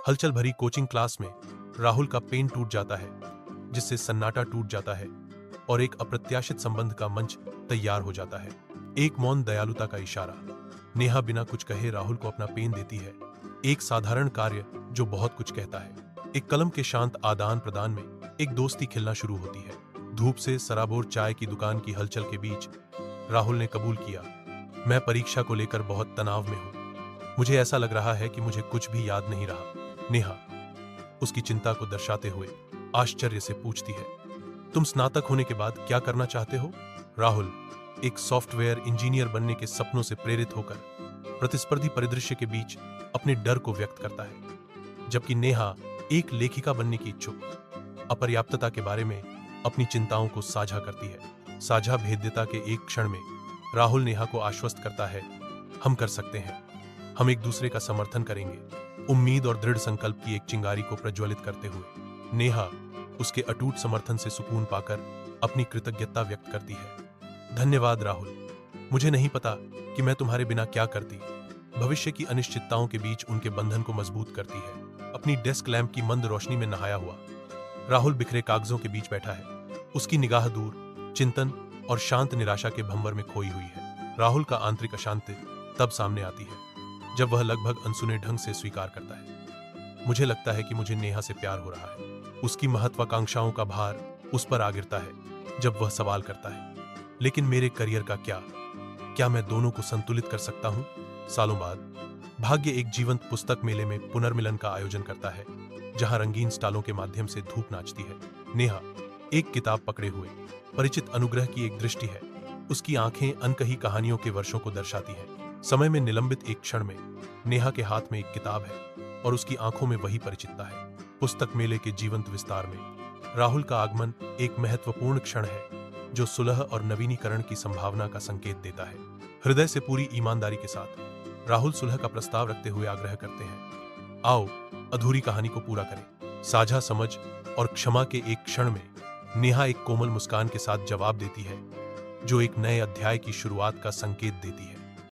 हलचल भरी coaching class में राहुल का पेन टूट जाता है, जिससे सन्नाटा टूट जाता है और एक अप्रत्याशित संबंध का मंच तैयार हो जाता है। एक मौन दयालुता का इशारा। नेहा बिना कुछ कहे राहुल को अपना पेन देती है। एक साधारण कार्य जो बहुत कुछ कहता है। एक कलम के शांत आदान प्रदान में एक दोस्ती खिलना शुरू होती है। धूप से सराबोर चाय की दुकान की हलचल के बीच राहुल ने कबूल किया, मैं परीक्षा को लेकर बहुत तनाव में हूं। मुझे ऐसा लग रहा है कि मुझे कुछ भी याद नहीं रहा। नेहा उसकी चिंता को दर्शाते हुए आश्चर्य से पूछती है, तुम स्नातक होने के बाद क्या करना चाहते हो? राहुल एक सॉफ्टवेयर इंजीनियर बनने के सपनों से प्रेरित होकर प्रतिस्पर्धी परिदृश्य के बीच अपने डर को व्यक्त करता है, जबकि नेहा एक लेखिका बनने की इच्छुक अपर्याप्तता के बारे में अपनी चिंताओं को साझा करती है। साझा भेद्यता के एक क्षण में राहुल नेहा को आश्वस्त करता है, हम कर सकते हैं, हम एक दूसरे का समर्थन करेंगे। उम्मीद और दृढ़ संकल्प की एक चिंगारी को प्रज्वलित करते हुए नेहा उसके अटूट समर्थन से सुकून पाकर अपनी कृतज्ञता व्यक्त करती है। धन्यवाद राहुल, मुझे नहीं पता कि मैं तुम्हारे बिना क्या करती। भविष्य की अनिश्चितताओं के बीच उनके बंधन को मजबूत करती है। अपनी डेस्क लैंप की मंद रोशनी में नहाया हुआ राहुल बिखरे कागजों के बीच बैठा है। उसकी निगाह दूर चिंतन और शांत निराशा के भंवर में खोई हुई है। राहुल का आंतरिक अशांति तब सामने आती है जब वह लगभग अनसुने ढंग से स्वीकार करता है, मुझे लगता है कि मुझे नेहा से प्यार हो रहा है। उसकी महत्वाकांक्षाओं का भार उस पर आ गिरता है जब वह सवाल करता है, लेकिन मेरे करियर का क्या मैं दोनों को संतुलित कर सकता हूं? सालों बाद भाग्य एक जीवंत पुस्तक मेले में पुनर्मिलन का आयोजन करता है, जहां रंगीन स्टालों के माध्यम से धूप नाचती है। नेहा एक किताब पकड़े हुए परिचित अनुग्रह की एक दृष्टि है। उसकी आंखें अनकही कहानियों के वर्षों को दर्शाती हैं। समय में निलंबित एक क्षण में नेहा के हाथ में एक किताब है और उसकी आंखों में वही परिचितता है। पुस्तक मेले के जीवंत विस्तार में राहुल का आगमन एक महत्वपूर्ण क्षण है जो सुलह और नवीनीकरण की संभावना का संकेत देता है। हृदय से पूरी ईमानदारी के साथ राहुल सुलह का प्रस्ताव रखते हुए आग्रह करते हैं, आओ अधूरी कहानी को पूरा करें। साझा समझ और क्षमा के एक क्षण में नेहा एक कोमल मुस्कान के साथ जवाब देती है, जो एक नए अध्याय की शुरुआत का संकेत देती है।